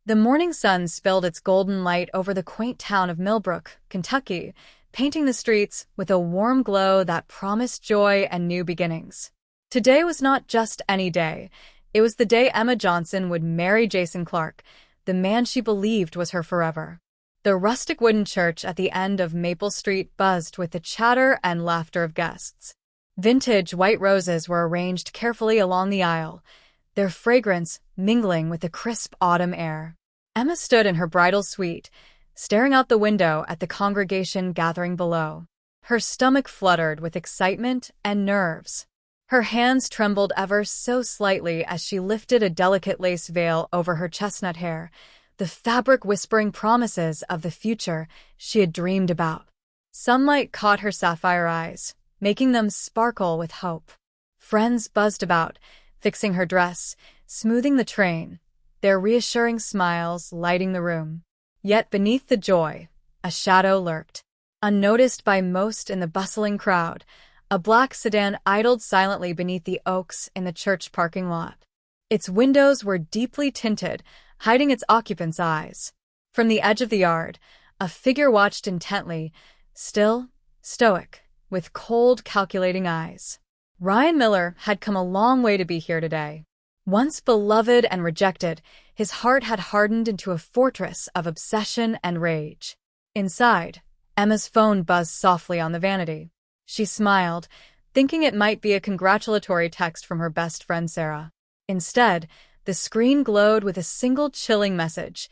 The morning sun spilled its golden light over the quaint town of Millbrook, Kentucky, painting the streets with a warm glow that promised joy and new beginnings. Today was not just any day. It was the day Emma Johnson would marry Jason Clark, the man she believed was her forever. The rustic wooden church at the end of Maple Street buzzed with the chatter and laughter of guests. Vintage white roses were arranged carefully along the aisle, their fragrance mingling with the crisp autumn air. Emma stood in her bridal suite, staring out the window at the congregation gathering below. Her stomach fluttered with excitement and nerves. Her hands trembled ever so slightly as she lifted a delicate lace veil over her chestnut hair, the fabric whispering promises of the future she had dreamed about. Sunlight caught her sapphire eyes, making them sparkle with hope. Friends buzzed about, fixing her dress, smoothing the train, their reassuring smiles lighting the room. Yet beneath the joy, a shadow lurked. Unnoticed by most in the bustling crowd, a black sedan idled silently beneath the oaks in the church parking lot. Its windows were deeply tinted, hiding its occupants' eyes. From the edge of the yard, a figure watched intently, still, stoic, with cold, calculating eyes. Ryan Miller had come a long way to be here today. Once beloved and rejected, his heart had hardened into a fortress of obsession and rage. Inside, Emma's phone buzzed softly on the vanity. She smiled, thinking it might be a congratulatory text from her best friend Sarah. Instead, the screen glowed with a single chilling message: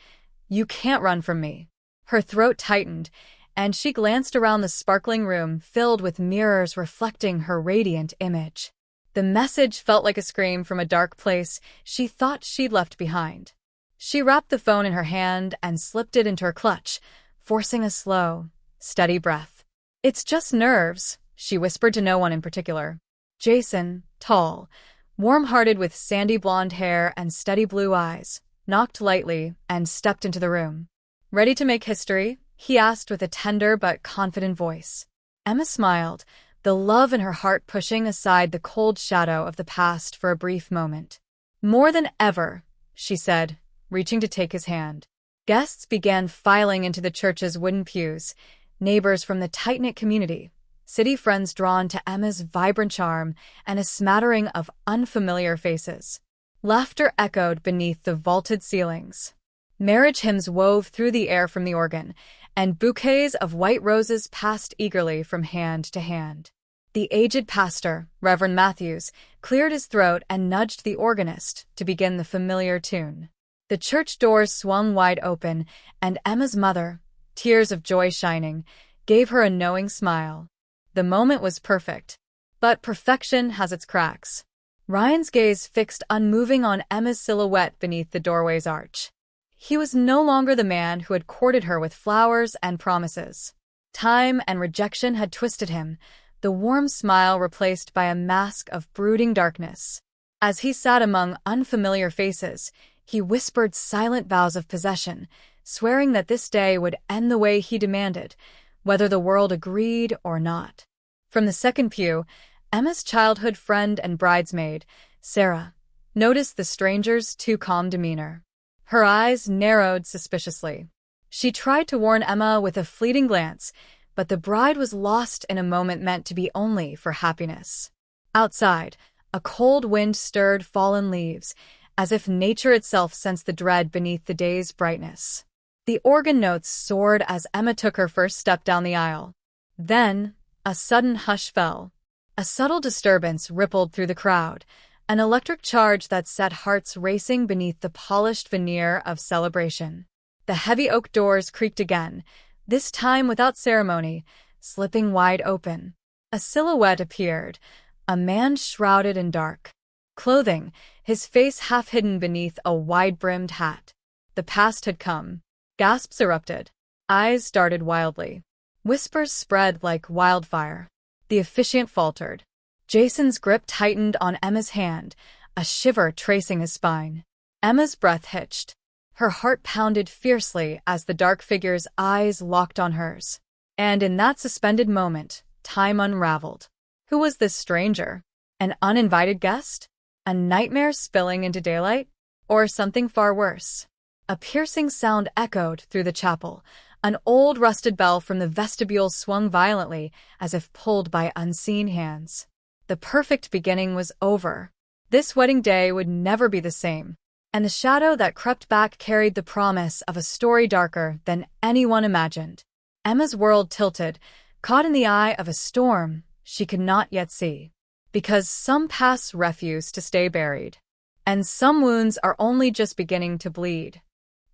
"You can't run from me." Her throat tightened, and she glanced around the sparkling room filled with mirrors reflecting her radiant image. The message felt like a scream from a dark place she thought she'd left behind. She wrapped the phone in her hand and slipped it into her clutch, forcing a slow, steady breath. "It's just nerves," she whispered to no one in particular. Jason, tall, warm-hearted with sandy blonde hair and steady blue eyes, knocked lightly and stepped into the room. "Ready to make history?" he asked with a tender but confident voice. Emma smiled, the love in her heart pushing aside the cold shadow of the past for a brief moment. "More than ever," she said, reaching to take his hand. Guests began filing into the church's wooden pews, neighbors from the tight-knit community, city friends drawn to Emma's vibrant charm, and a smattering of unfamiliar faces. Laughter echoed beneath the vaulted ceilings. Marriage hymns wove through the air from the organ, and bouquets of white roses passed eagerly from hand to hand. The aged pastor, Reverend Matthews, cleared his throat and nudged the organist to begin the familiar tune. The church doors swung wide open, and Emma's mother, tears of joy shining, gave her a knowing smile. The moment was perfect. But perfection has its cracks. Ryan's gaze fixed unmoving on Emma's silhouette beneath the doorway's arch. He was no longer the man who had courted her with flowers and promises. Time and rejection had twisted him, the warm smile replaced by a mask of brooding darkness. As he sat among unfamiliar faces, he whispered silent vows of possession, swearing that this day would end the way he demanded, whether the world agreed or not. From the second pew, Emma's childhood friend and bridesmaid, Sarah, noticed the stranger's too calm demeanor. Her eyes narrowed suspiciously. She tried to warn Emma with a fleeting glance, but the bride was lost in a moment meant to be only for happiness. Outside, a cold wind stirred fallen leaves, as if nature itself sensed the dread beneath the day's brightness. The organ notes soared as Emma took her first step down the aisle. Then, a sudden hush fell. A subtle disturbance rippled through the crowd, an electric charge that set hearts racing beneath the polished veneer of celebration. The heavy oak doors creaked again, this time without ceremony, slipping wide open. A silhouette appeared, a man shrouded in dark clothing, his face half hidden beneath a wide-brimmed hat. The past had come. Gasps erupted. Eyes darted wildly. Whispers spread like wildfire. The officiant faltered. Jason's grip tightened on Emma's hand, a shiver tracing his spine. Emma's breath hitched. Her heart pounded fiercely as the dark figure's eyes locked on hers. And in that suspended moment, time unraveled. Who was this stranger? An uninvited guest? A nightmare spilling into daylight? Or something far worse? A piercing sound echoed through the chapel. An old rusted bell from the vestibule swung violently, as if pulled by unseen hands. The perfect beginning was over. This wedding day would never be the same, and the shadow that crept back carried the promise of a story darker than anyone imagined. Emma's world tilted, caught in the eye of a storm she could not yet see. Because some paths refuse to stay buried, and some wounds are only just beginning to bleed.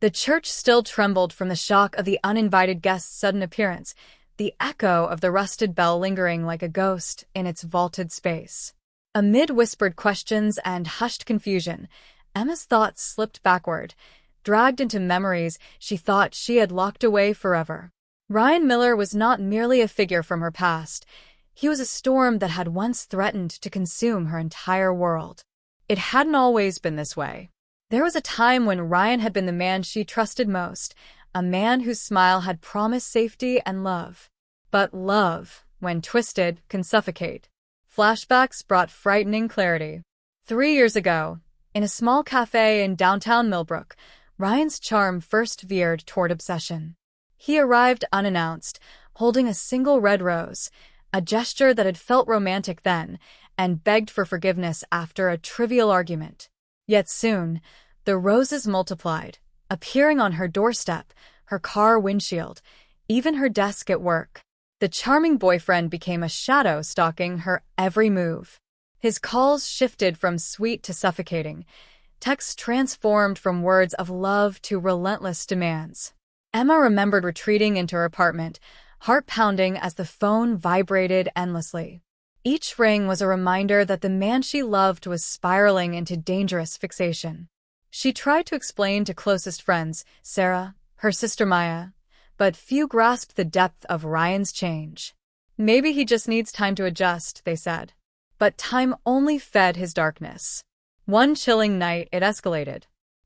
The church still trembled from the shock of the uninvited guest's sudden appearance, the echo of the rusted bell lingering like a ghost in its vaulted space. Amid whispered questions and hushed confusion, Emma's thoughts slipped backward, dragged into memories she thought she had locked away forever. Ryan Miller was not merely a figure from her past. He was a storm that had once threatened to consume her entire world. It hadn't always been this way. There was a time when Ryan had been the man she trusted most, a man whose smile had promised safety and love. But love, when twisted, can suffocate. Flashbacks brought frightening clarity. 3 years ago, in a small cafe in downtown Millbrook, Ryan's charm first veered toward obsession. He arrived unannounced, holding a single red rose, a gesture that had felt romantic then, and begged for forgiveness after a trivial argument. Yet soon, the roses multiplied, appearing on her doorstep, her car windshield, even her desk at work. The charming boyfriend became a shadow stalking her every move. His calls shifted from sweet to suffocating, texts transformed from words of love to relentless demands. Emma remembered retreating into her apartment, heart pounding as the phone vibrated endlessly. Each ring was a reminder that the man she loved was spiraling into dangerous fixation. She tried to explain to closest friends, Sarah, her sister Maya, but few grasped the depth of Ryan's change. Maybe he just needs time to adjust, they said. But time only fed his darkness. One chilling night, it escalated.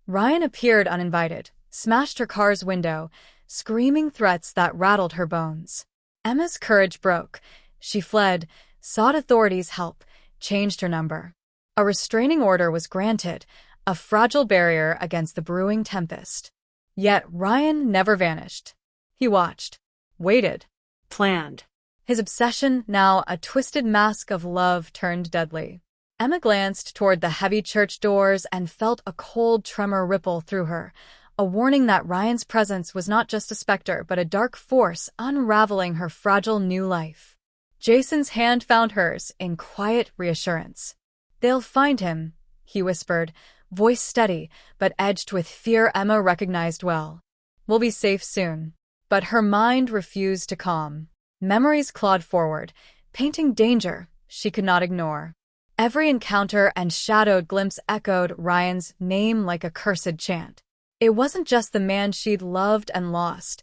Ryan appeared uninvited, smashed her car's window, screaming threats that rattled her bones. Emma's courage broke. She fled, sought authorities' help, changed her number. A restraining order was granted, a fragile barrier against the brewing tempest. Yet Ryan never vanished. He watched, waited, planned. His obsession, now a twisted mask of love, turned deadly. Emma glanced toward the heavy church doors and felt a cold tremor ripple through her, a warning that Ryan's presence was not just a specter but a dark force unraveling her fragile new life. Jason's hand found hers in quiet reassurance. "They'll find him," he whispered, voice steady but edged with fear Emma recognized well. "We'll be safe soon." But her mind refused to calm. Memories clawed forward, painting danger she could not ignore. Every encounter and shadowed glimpse echoed Ryan's name like a cursed chant. It wasn't just the man she'd loved and lost.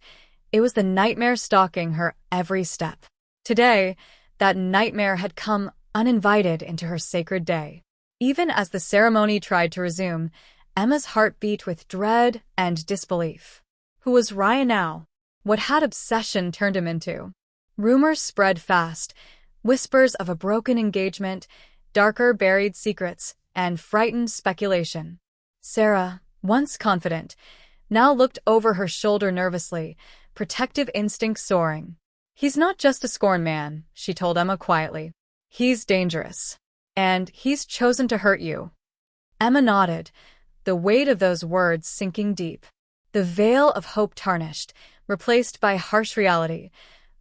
It was the nightmare stalking her every step. Today, that nightmare had come uninvited into her sacred day. Even as the ceremony tried to resume, Emma's heart beat with dread and disbelief. Who was Ryan now? What had obsession turned him into? Rumors spread fast, whispers of a broken engagement, darker buried secrets, and frightened speculation. Sarah, once confident, now looked over her shoulder nervously, protective instinct soaring. "He's not just a scorned man," she told Emma quietly. "He's dangerous. And he's chosen to hurt you." Emma nodded, the weight of those words sinking deep. The veil of hope tarnished, replaced by harsh reality.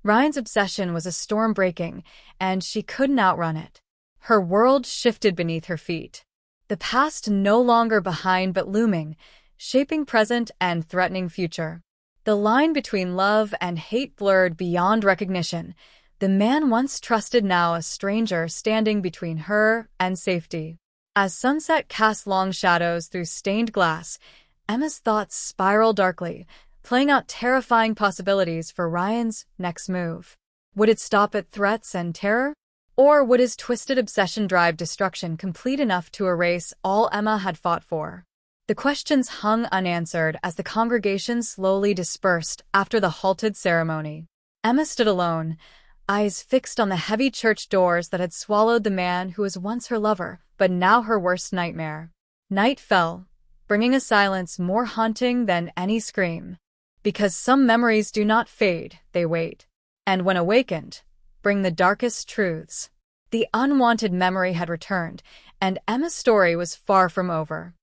Ryan's obsession was a storm breaking, and she couldn't outrun it. Her world shifted beneath her feet. The past no longer behind but looming, shaping present and threatening future. The line between love and hate blurred beyond recognition. The man once trusted, now a stranger standing between her and safety. As sunset cast long shadows through stained glass, Emma's thoughts spiraled darkly, playing out terrifying possibilities for Ryan's next move. Would it stop at threats and terror? Or would his twisted obsession drive destruction complete enough to erase all Emma had fought for? The questions hung unanswered as the congregation slowly dispersed after the halted ceremony. Emma stood alone, eyes fixed on the heavy church doors that had swallowed the man who was once her lover, but now her worst nightmare. Night fell, bringing a silence more haunting than any scream. Because some memories do not fade, they wait. And when awakened, bring the darkest truths. The unwanted memory had returned, and Emma's story was far from over.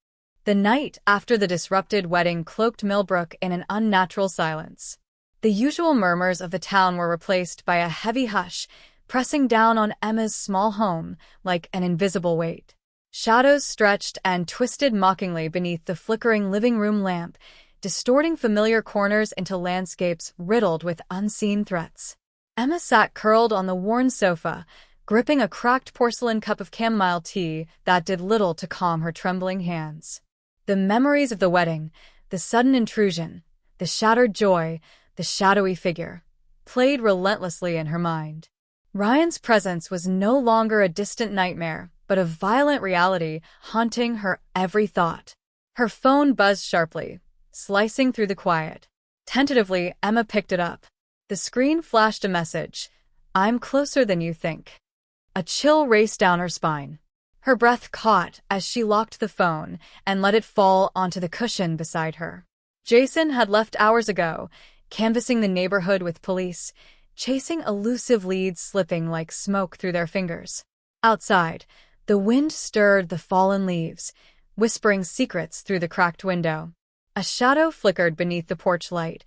The night after the disrupted wedding cloaked Millbrook in an unnatural silence. The usual murmurs of the town were replaced by a heavy hush, pressing down on Emma's small home like an invisible weight. Shadows stretched and twisted mockingly beneath the flickering living room lamp, distorting familiar corners into landscapes riddled with unseen threats. Emma sat curled on the worn sofa, gripping a cracked porcelain cup of chamomile tea that did little to calm her trembling hands. The memories of the wedding, the sudden intrusion, the shattered joy, the shadowy figure, played relentlessly in her mind. Ryan's presence was no longer a distant nightmare, but a violent reality haunting her every thought. Her phone buzzed sharply, slicing through the quiet. Tentatively, Emma picked it up. The screen flashed a message. "I'm closer than you think." A chill raced down her spine. Her breath caught as she locked the phone and let it fall onto the cushion beside her. Jason had left hours ago, canvassing the neighborhood with police, chasing elusive leads slipping like smoke through their fingers. Outside, the wind stirred the fallen leaves, whispering secrets through the cracked window. A shadow flickered beneath the porch light,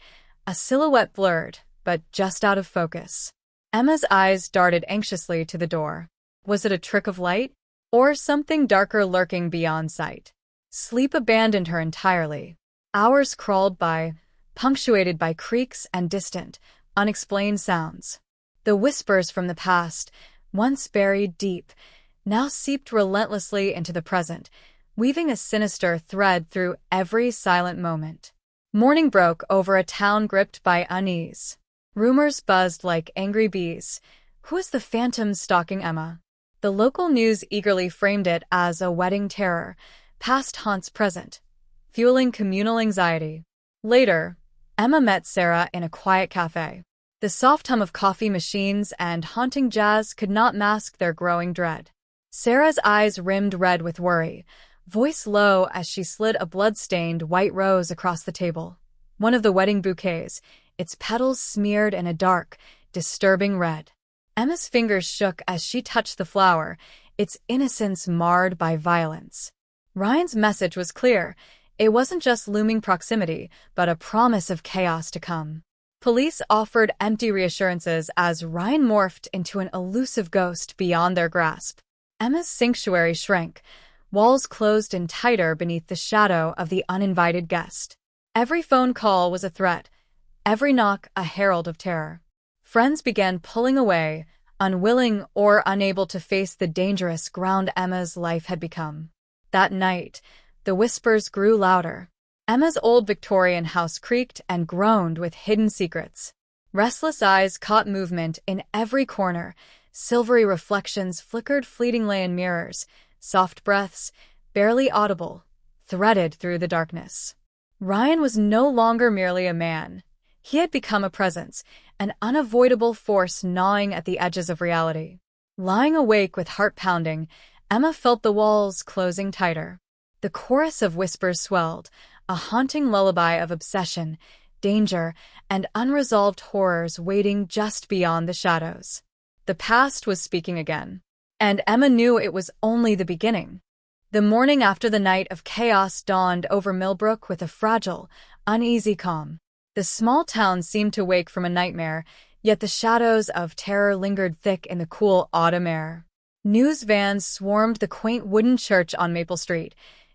a silhouette blurred, but just out of focus. Emma's eyes darted anxiously to the door. Was it a trick of light? Or something darker lurking beyond sight? Sleep abandoned her entirely. Hours crawled by, punctuated by creaks and distant, unexplained sounds. The whispers from the past, once buried deep, now seeped relentlessly into the present, weaving a sinister thread through every silent moment. Morning broke over a town gripped by unease. Rumors buzzed like angry bees. Who is the phantom stalking Emma? The local news eagerly framed it as a wedding terror, past haunts present, fueling communal anxiety. Later, Emma met Sarah in a quiet cafe. The soft hum of coffee machines and haunting jazz could not mask their growing dread. Sarah's eyes rimmed red with worry, voice low as she slid a blood-stained white rose across the table. One of the wedding bouquets, its petals smeared in a dark, disturbing red. Emma's fingers shook as she touched the flower, its innocence marred by violence. Ryan's message was clear. It wasn't just looming proximity, but a promise of chaos to come. Police offered empty reassurances as Ryan morphed into an elusive ghost beyond their grasp. Emma's sanctuary shrank, walls closed in tighter beneath the shadow of the uninvited guest. Every phone call was a threat, every knock a herald of terror. Friends began pulling away, unwilling or unable to face the dangerous ground Emma's life had become. That night, the whispers grew louder. Emma's old Victorian house creaked and groaned with hidden secrets. Restless eyes caught movement in every corner. Silvery reflections flickered fleetingly in mirrors. Soft breaths, barely audible, threaded through the darkness. Ryan was no longer merely a man. He had become a presence, an unavoidable force gnawing at the edges of reality. Lying awake with heart pounding, Emma felt the walls closing tighter. The chorus of whispers swelled, a haunting lullaby of obsession, danger, and unresolved horrors waiting just beyond the shadows. The past was speaking again, and Emma knew it was only the beginning. The morning after the night of chaos dawned over Millbrook with a fragile, uneasy calm. The small town seemed to wake from a nightmare, yet the shadows of terror lingered thick in the cool autumn air. News vans swarmed the quaint wooden church on Maple Street,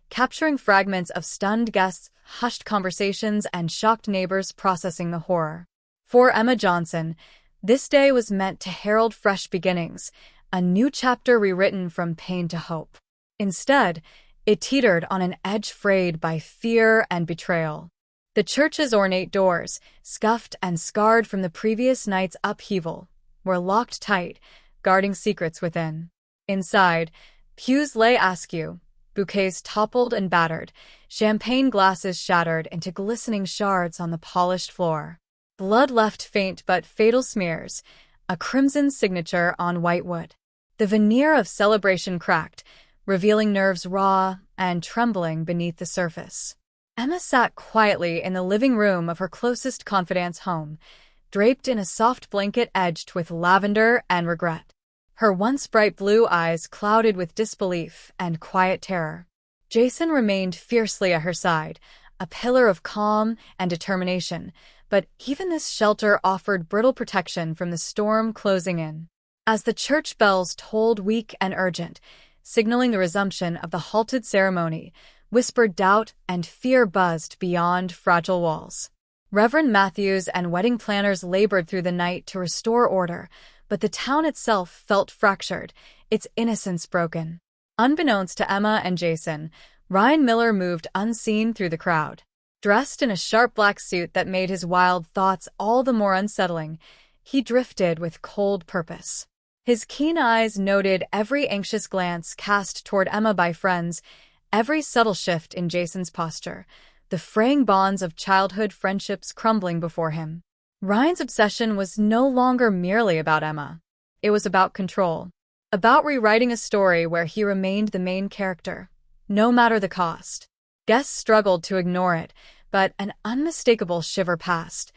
capturing fragments of stunned guests, hushed conversations, and shocked neighbors processing the horror. For Emma Johnson, this day was meant to herald fresh beginnings, a new chapter rewritten from pain to hope. Instead, it teetered on an edge frayed by fear and betrayal. The church's ornate doors, scuffed and scarred from the previous night's upheaval, were locked tight, guarding secrets within. Inside, pews lay askew, bouquets toppled and battered, champagne glasses shattered into glistening shards on the polished floor. Blood left faint but fatal smears, a crimson signature on white wood. The veneer of celebration cracked, revealing nerves raw and trembling beneath the surface. Emma sat quietly in the living room of her closest confidant's home, draped in a soft blanket edged with lavender and regret. Her once bright blue eyes clouded with disbelief and quiet terror. Jason remained fiercely at her side, a pillar of calm and determination, but even this shelter offered brittle protection from the storm closing in. As the church bells tolled weak and urgent, signaling the resumption of the halted ceremony, whispered doubt and fear buzzed beyond fragile walls. Reverend Matthews and wedding planners labored through the night to restore order, but the town itself felt fractured, its innocence broken. Unbeknownst to Emma and Jason, Ryan Miller moved unseen through the crowd. Dressed in a sharp black suit that made his wild thoughts all the more unsettling, he drifted with cold purpose. His keen eyes noted every anxious glance cast toward Emma by friends, every subtle shift in Jason's posture, the fraying bonds of childhood friendships crumbling before him. Ryan's obsession was no longer merely about Emma. It was about control, about rewriting a story where he remained the main character, no matter the cost. Guests struggled to ignore it, but an unmistakable shiver passed,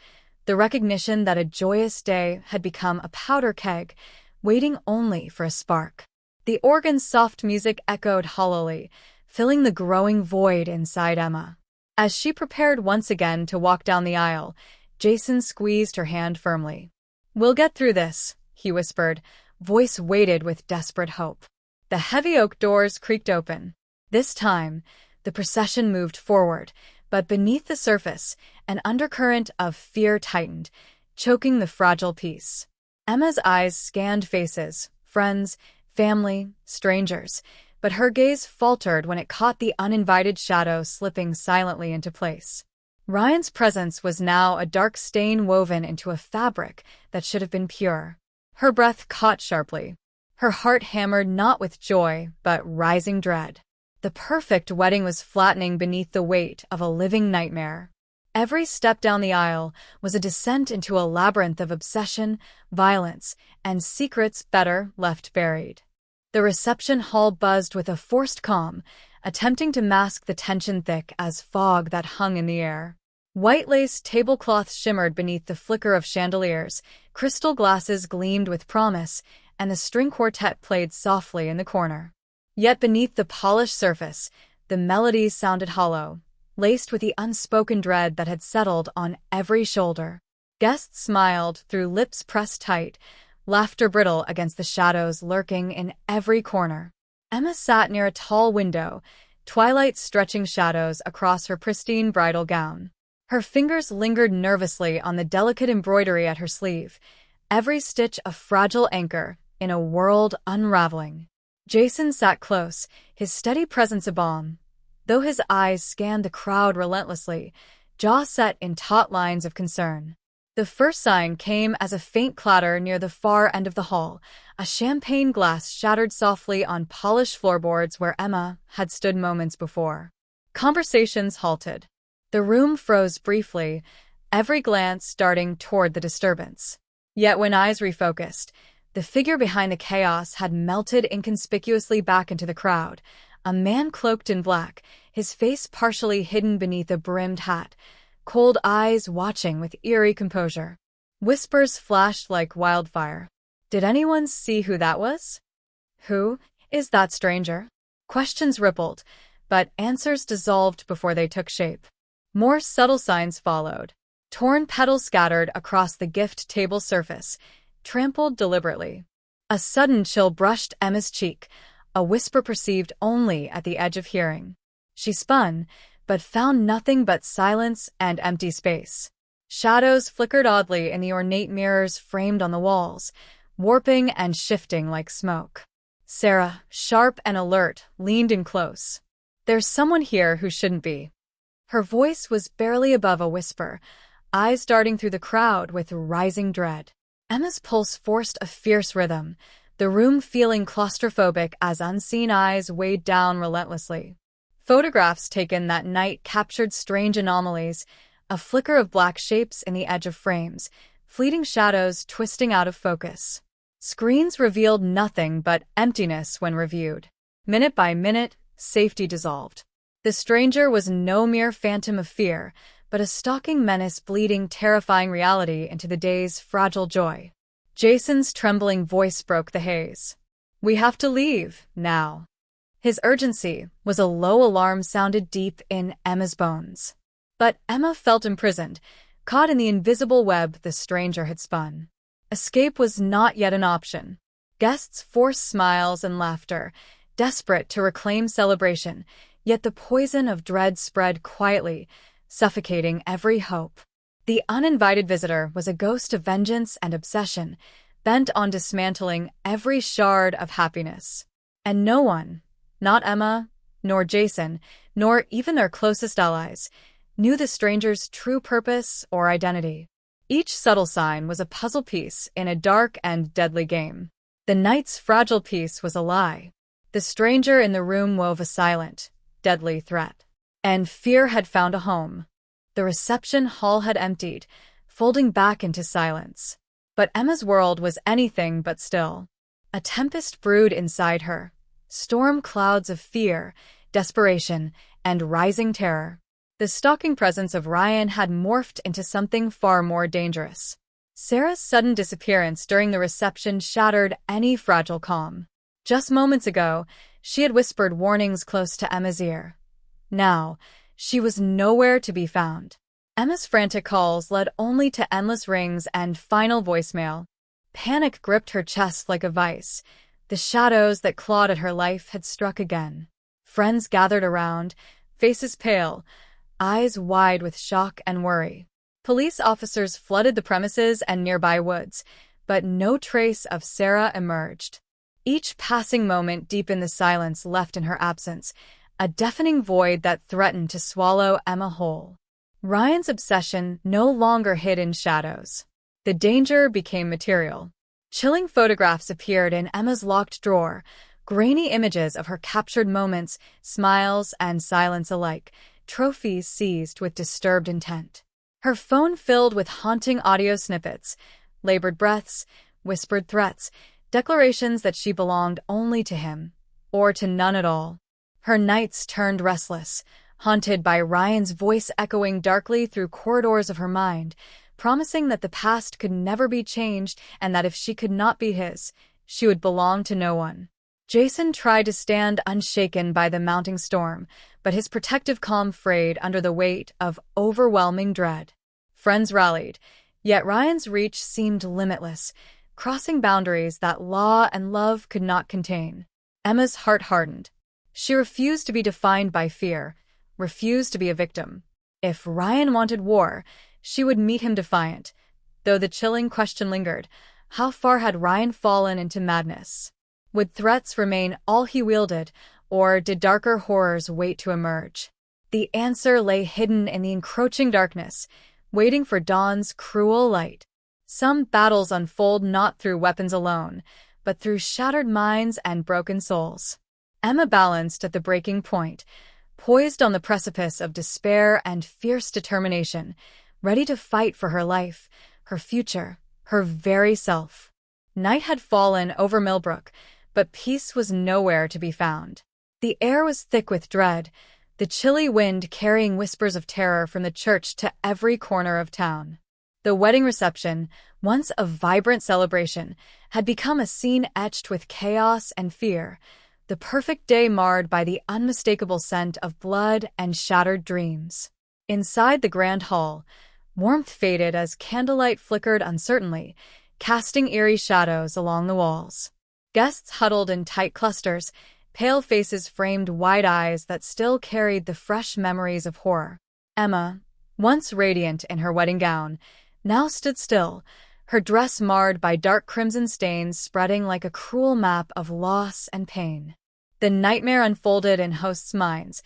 the recognition that a joyous day had become a powder keg, waiting only for a spark. The organ's soft music echoed hollowly, filling the growing void inside Emma. As she prepared once again to walk down the aisle, Jason squeezed her hand firmly. "We'll get through this," he whispered, voice weighted with desperate hope. The heavy oak doors creaked open. This time, the procession moved forward, but beneath the surface, an undercurrent of fear tightened, choking the fragile peace. Emma's eyes scanned faces, friends, family, strangers, but her gaze faltered when it caught the uninvited shadow slipping silently into place. Ryan's presence was now a dark stain woven into a fabric that should have been pure. Her breath caught sharply. Her heart hammered not with joy, but rising dread. The perfect wedding was flattening beneath the weight of a living nightmare. Every step down the aisle was a descent into a labyrinth of obsession, violence, and secrets better left buried. The reception hall buzzed with a forced calm, attempting to mask the tension thick as fog that hung in the air. White lace tablecloths shimmered beneath the flicker of chandeliers, crystal glasses gleamed with promise, and the string quartet played softly in the corner. Yet beneath the polished surface, the melodies sounded hollow, laced with the unspoken dread that had settled on every shoulder. Guests smiled through lips pressed tight, laughter brittle against the shadows lurking in every corner. Emma sat near a tall window, twilight stretching shadows across her pristine bridal gown. Her fingers lingered nervously on the delicate embroidery at her sleeve, every stitch a fragile anchor in a world unraveling. Jason sat close, his steady presence a balm. Though his eyes scanned the crowd relentlessly, jaw set in taut lines of concern. The first sign came as a faint clatter near the far end of the hall, a champagne glass shattered softly on polished floorboards where Emma had stood moments before. Conversations halted. The room froze briefly, every glance darting toward the disturbance. Yet when eyes refocused, the figure behind the chaos had melted inconspicuously back into the crowd, a man cloaked in black, his face partially hidden beneath a brimmed hat, cold eyes watching with eerie composure. Whispers flashed like wildfire. "Did anyone see who that was? Who is that stranger?" Questions rippled, but answers dissolved before they took shape. More subtle signs followed. Torn petals scattered across the gift table surface, trampled deliberately. A sudden chill brushed Emma's cheek, a whisper perceived only at the edge of hearing. She spun, but found nothing but silence and empty space. Shadows flickered oddly in the ornate mirrors framed on the walls, warping and shifting like smoke. Sarah, sharp and alert, leaned in close. "There's someone here who shouldn't be." Her voice was barely above a whisper, eyes darting through the crowd with rising dread. Emma's pulse forced a fierce rhythm, the room feeling claustrophobic as unseen eyes weighed down relentlessly. Photographs taken that night captured strange anomalies, a flicker of black shapes in the edge of frames, fleeting shadows twisting out of focus. Screens revealed nothing but emptiness when reviewed. Minute by minute, safety dissolved. The stranger was no mere phantom of fear, but a stalking menace bleeding terrifying reality into the day's fragile joy. Jason's trembling voice broke the haze. "We have to leave, now." His urgency was a low alarm sounded deep in Emma's bones. But Emma felt imprisoned, caught in the invisible web the stranger had spun. Escape was not yet an option. Guests forced smiles and laughter, desperate to reclaim celebration, yet the poison of dread spread quietly, suffocating every hope. The uninvited visitor was a ghost of vengeance and obsession, bent on dismantling every shard of happiness. And no one, not Emma, nor Jason, nor even their closest allies, knew the stranger's true purpose or identity. Each subtle sign was a puzzle piece in a dark and deadly game. The night's fragile piece was a lie. The stranger in the room wove a silent, deadly threat. And fear had found a home. The reception hall had emptied, folding back into silence. But Emma's world was anything but still. A tempest brewed inside her. Storm clouds of fear, desperation, and rising terror. The stalking presence of Ryan had morphed into something far more dangerous. Sarah's sudden disappearance during the reception shattered any fragile calm. Just moments ago, she had whispered warnings close to Emma's ear. Now, she was nowhere to be found. Emma's frantic calls led only to endless rings and final voicemail. Panic gripped her chest like a vice. The shadows that clawed at her life had struck again. Friends gathered around, faces pale, eyes wide with shock and worry. Police officers flooded the premises and nearby woods, but no trace of Sarah emerged. Each passing moment deepened the silence left in her absence, a deafening void that threatened to swallow Emma whole. Ryan's obsession no longer hid in shadows. The danger became material. Chilling photographs appeared in Emma's locked drawer, grainy images of her captured moments, smiles and silence alike, trophies seized with disturbed intent. Her phone filled with haunting audio snippets, labored breaths, whispered threats, declarations that she belonged only to him, or to none at all. Her nights turned restless, haunted by Ryan's voice echoing darkly through corridors of her mind, promising that the past could never be changed and that if she could not be his, she would belong to no one. Jason tried to stand unshaken by the mounting storm, but his protective calm frayed under the weight of overwhelming dread. Friends rallied, yet Ryan's reach seemed limitless, crossing boundaries that law and love could not contain. Emma's heart hardened. She refused to be defined by fear, refused to be a victim. If Ryan wanted war, she would meet him defiant. Though the chilling question lingered, how far had Ryan fallen into madness? Would threats remain all he wielded, or did darker horrors wait to emerge? The answer lay hidden in the encroaching darkness, waiting for dawn's cruel light. Some battles unfold not through weapons alone, but through shattered minds and broken souls. Emma balanced at the breaking point, poised on the precipice of despair and fierce determination, ready to fight for her life, her future, her very self. Night had fallen over Millbrook, but peace was nowhere to be found. The air was thick with dread, the chilly wind carrying whispers of terror from the church to every corner of town. The wedding reception, once a vibrant celebration, had become a scene etched with chaos and fear, the perfect day marred by the unmistakable scent of blood and shattered dreams. Inside the grand hall, warmth faded as candlelight flickered uncertainly, casting eerie shadows along the walls. Guests huddled in tight clusters, pale faces framed wide eyes that still carried the fresh memories of horror. Emma, once radiant in her wedding gown, now stood still, her dress marred by dark crimson stains spreading like a cruel map of loss and pain. The nightmare unfolded in hosts' minds.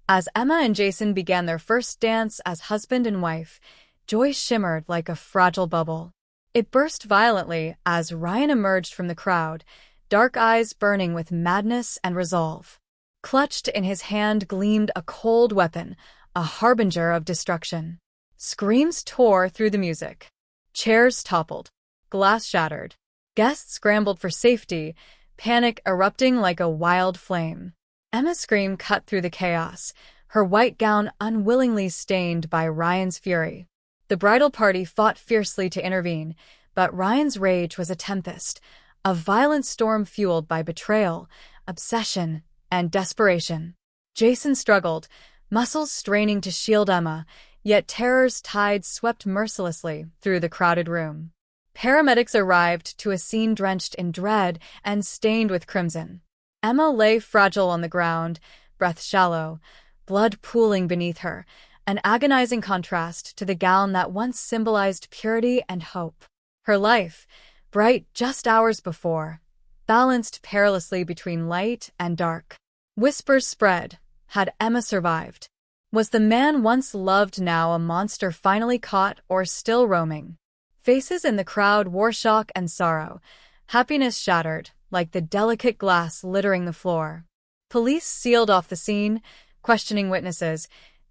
As Emma and Jason began their first dance as husband and wife, joy shimmered like a fragile bubble. It burst violently as Ryan emerged from the crowd, dark eyes burning with madness and resolve. Clutched in his hand gleamed a cold weapon, a harbinger of destruction. Screams tore through the music. Chairs toppled. Glass shattered. Guests scrambled for safety, panic erupting like a wild flame. Emma's scream cut through the chaos, her white gown unwillingly stained by Ryan's fury. The bridal party fought fiercely to intervene, but Ryan's rage was a tempest, a violent storm fueled by betrayal, obsession, and desperation. Jason struggled, muscles straining to shield Emma, yet terror's tide swept mercilessly through the crowded room. Paramedics arrived to a scene drenched in dread and stained with crimson. Emma lay fragile on the ground, breath shallow, blood pooling beneath her, an agonizing contrast to the gown that once symbolized purity and hope. Her life, bright just hours before, balanced perilously between light and dark. Whispers spread. Had Emma survived? Was the man once loved now a monster finally caught or still roaming? Faces in the crowd wore shock and sorrow, happiness shattered, like the delicate glass littering the floor. Police sealed off the scene, questioning witnesses,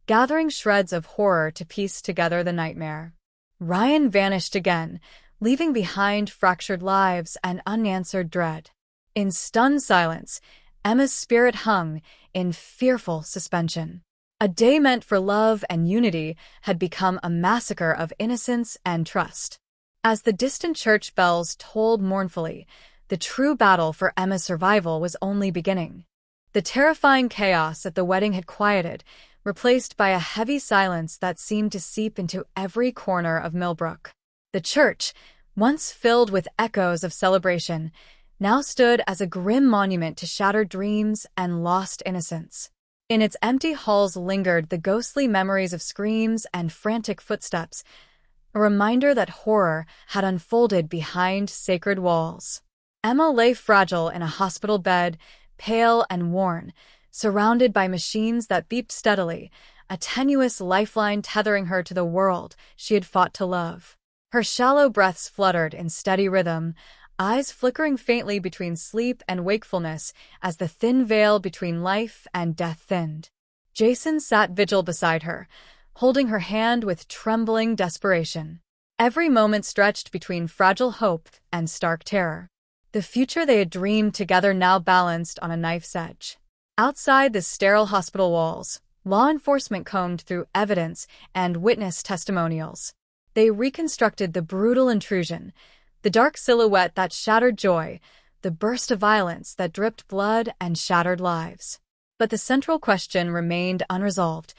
gathering shreds of horror to piece together the nightmare. Ryan vanished again, leaving behind fractured lives and unanswered dread. In stunned silence, Emma's spirit hung in fearful suspension. A day meant for love and unity had become a massacre of innocence and trust. As the distant church bells tolled mournfully, the true battle for Emma's survival was only beginning. The terrifying chaos at the wedding had quieted, replaced by a heavy silence that seemed to seep into every corner of Millbrook. The church, once filled with echoes of celebration, now stood as a grim monument to shattered dreams and lost innocence. In its empty halls lingered the ghostly memories of screams and frantic footsteps, a reminder that horror had unfolded behind sacred walls. Emma lay fragile in a hospital bed, pale and worn, surrounded by machines that beeped steadily, a tenuous lifeline tethering her to the world she had fought to love. Her shallow breaths fluttered in steady rhythm, eyes flickering faintly between sleep and wakefulness as the thin veil between life and death thinned. Jason sat vigil beside her, holding her hand with trembling desperation. Every moment stretched between fragile hope and stark terror. The future they had dreamed together now balanced on a knife's edge. Outside the sterile hospital walls, law enforcement combed through evidence and witness testimonials. They reconstructed the brutal intrusion, the dark silhouette that shattered joy, the burst of violence that dripped blood and shattered lives. But the central question remained unresolved.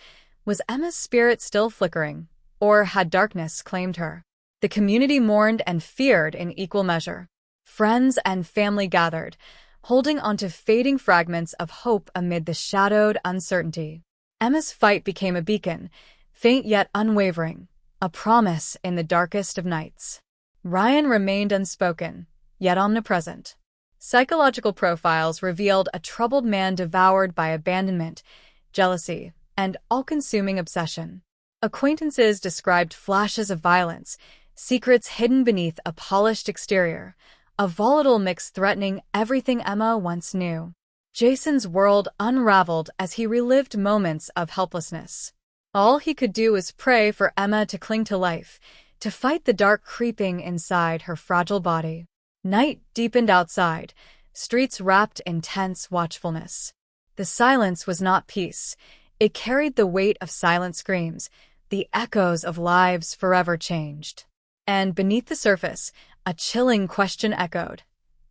Was Emma's spirit still flickering, or had darkness claimed her? The community mourned and feared in equal measure. Friends and family gathered, holding onto fading fragments of hope amid the shadowed uncertainty. Emma's fight became a beacon, faint yet unwavering, a promise in the darkest of nights. Ryan remained unspoken, yet omnipresent. Psychological profiles revealed a troubled man devoured by abandonment, jealousy, and all-consuming obsession. Acquaintances described flashes of violence, secrets hidden beneath a polished exterior, a volatile mix threatening everything Emma once knew. Jason's world unraveled as he relived moments of helplessness. All he could do was pray for Emma to cling to life, to fight the dark creeping inside her fragile body. Night deepened outside, streets wrapped in tense watchfulness. The silence was not peace. It carried the weight of silent screams, the echoes of lives forever changed. And beneath the surface, a chilling question echoed.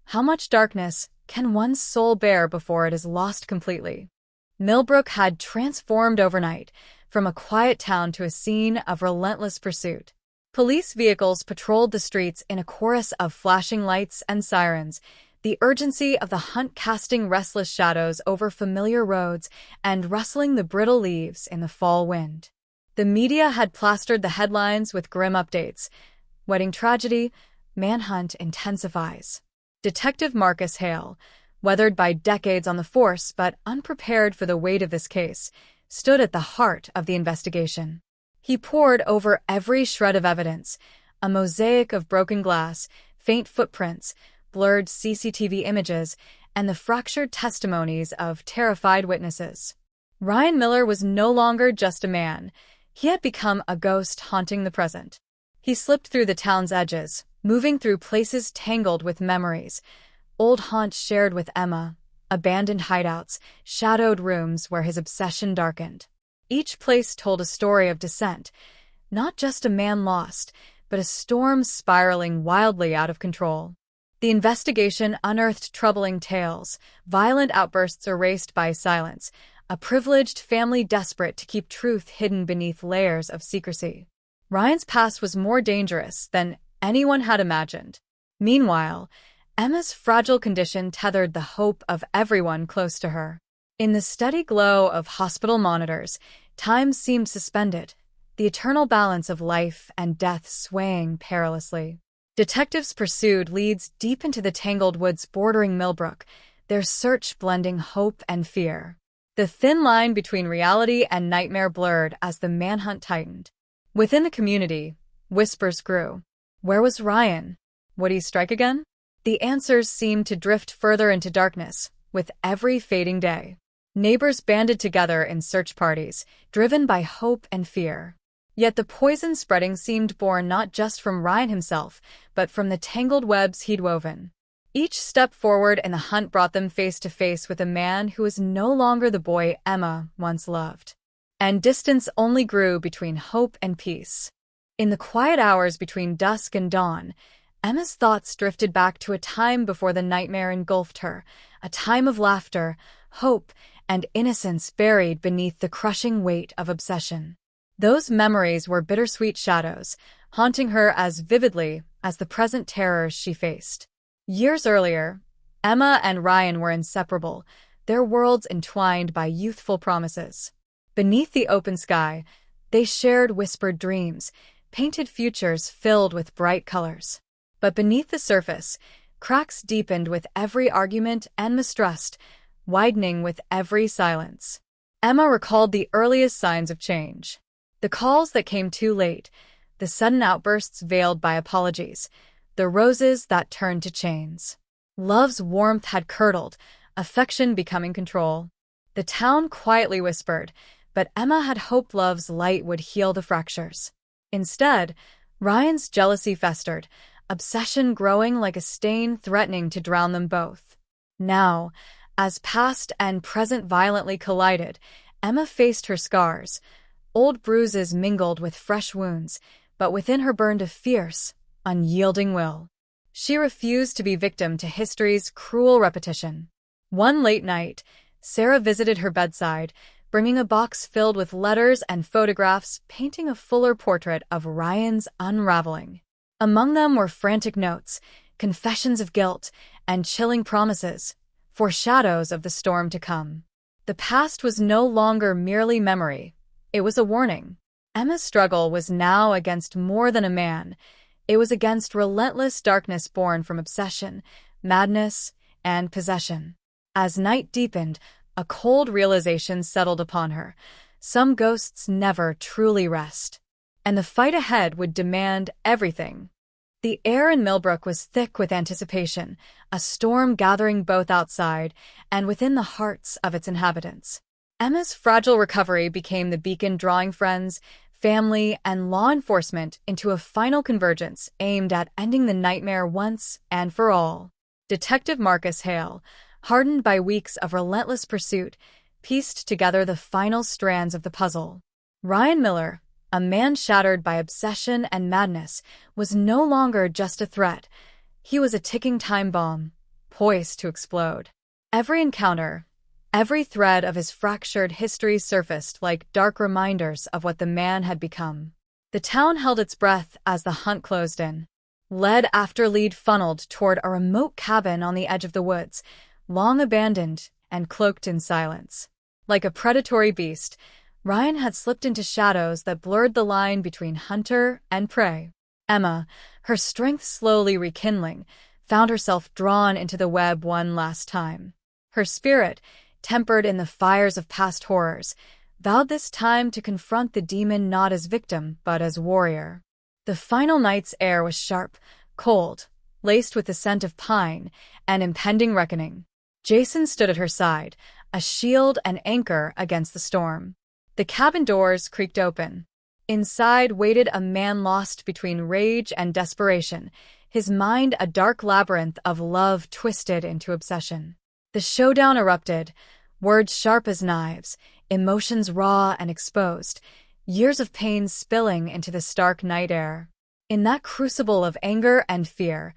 How much darkness can one's soul bear before it is lost completely? Millbrook had transformed overnight, from a quiet town to a scene of relentless pursuit. Police vehicles patrolled the streets in a chorus of flashing lights and sirens, the urgency of the hunt casting restless shadows over familiar roads and rustling the brittle leaves in the fall wind. The media had plastered the headlines with grim updates. Wedding tragedy, manhunt intensifies. Detective Marcus Hale, weathered by decades on the force but unprepared for the weight of this case, stood at the heart of the investigation. He pored over every shred of evidence, a mosaic of broken glass, faint footprints, blurred CCTV images, and the fractured testimonies of terrified witnesses. Ryan Miller was no longer just a man. He had become a ghost haunting the present. He slipped through the town's edges, moving through places tangled with memories, old haunts shared with Emma, abandoned hideouts, shadowed rooms where his obsession darkened. Each place told a story of descent, not just a man lost, but a storm spiraling wildly out of control. The investigation unearthed troubling tales, violent outbursts erased by silence, a privileged family desperate to keep truth hidden beneath layers of secrecy. Ryan's past was more dangerous than anyone had imagined. Meanwhile, Emma's fragile condition tethered the hope of everyone close to her. In the steady glow of hospital monitors, time seemed suspended, the eternal balance of life and death swaying perilously. Detectives pursued leads deep into the tangled woods bordering Millbrook, their search blending hope and fear. The thin line between reality and nightmare blurred as the manhunt tightened. Within the community, whispers grew. Where was Ryan? Would he strike again? The answers seemed to drift further into darkness, with every fading day. Neighbors banded together in search parties, driven by hope and fear. Yet the poison spreading seemed born not just from Ryan himself, but from the tangled webs he'd woven. Each step forward in the hunt brought them face to face with a man who was no longer the boy Emma once loved. And distance only grew between hope and peace. In the quiet hours between dusk and dawn, Emma's thoughts drifted back to a time before the nightmare engulfed her, a time of laughter, hope, and innocence buried beneath the crushing weight of obsession. Those memories were bittersweet shadows, haunting her as vividly as the present terrors she faced. Years earlier, Emma and Ryan were inseparable, their worlds entwined by youthful promises. Beneath the open sky, they shared whispered dreams, painted futures filled with bright colors. But beneath the surface, cracks deepened with every argument and mistrust, widening with every silence. Emma recalled the earliest signs of change. The calls that came too late, the sudden outbursts veiled by apologies, the roses that turned to chains. Love's warmth had curdled, affection becoming control. The town quietly whispered, but Emma had hoped love's light would heal the fractures. Instead, Ryan's jealousy festered, obsession growing like a stain threatening to drown them both. Now, as past and present violently collided, Emma faced her scars. Old bruises mingled with fresh wounds, but within her burned a fierce, unyielding will. She refused to be victim to history's cruel repetition. One late night, Sarah visited her bedside, bringing a box filled with letters and photographs painting a fuller portrait of Ryan's unraveling. Among them were frantic notes, confessions of guilt, and chilling promises, foreshadows of the storm to come. The past was no longer merely memory. It was a warning. Emma's struggle was now against more than a man. It was against relentless darkness born from obsession, madness, and possession. As night deepened, a cold realization settled upon her. Some ghosts never truly rest. And the fight ahead would demand everything. The air in Millbrook was thick with anticipation, a storm gathering both outside and within the hearts of its inhabitants. Emma's fragile recovery became the beacon drawing friends, family, and law enforcement into a final convergence aimed at ending the nightmare once and for all. Detective Marcus Hale, hardened by weeks of relentless pursuit, pieced together the final strands of the puzzle. Ryan Miller, a man shattered by obsession and madness, was no longer just a threat. He was a ticking time bomb, poised to explode. Every encounter, every thread of his fractured history surfaced like dark reminders of what the man had become. The town held its breath as the hunt closed in. Lead after lead funneled toward a remote cabin on the edge of the woods, long abandoned and cloaked in silence. Like a predatory beast, Ryan had slipped into shadows that blurred the line between hunter and prey. Emma, her strength slowly rekindling, found herself drawn into the web one last time. Her spirit, tempered in the fires of past horrors, vowed this time to confront the demon not as victim but as warrior. The final night's air was sharp, cold, laced with the scent of pine and impending reckoning. Jason stood at her side, a shield and anchor against the storm. The cabin doors creaked open. Inside waited a man lost between rage and desperation, his mind a dark labyrinth of love twisted into obsession. The showdown erupted, words sharp as knives, emotions raw and exposed, years of pain spilling into the stark night air. In that crucible of anger and fear,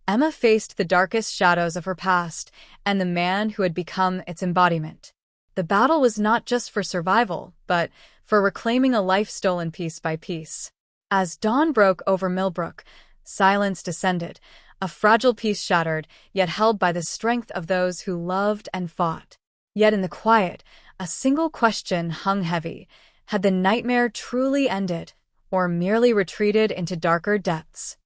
Emma faced the darkest shadows of her past and the man who had become its embodiment. The battle was not just for survival, but for reclaiming a life stolen piece by piece. As dawn broke over Millbrook, silence descended, a fragile peace shattered, yet held by the strength of those who loved and fought. Yet in the quiet, a single question hung heavy. Had the nightmare truly ended, or merely retreated into darker depths?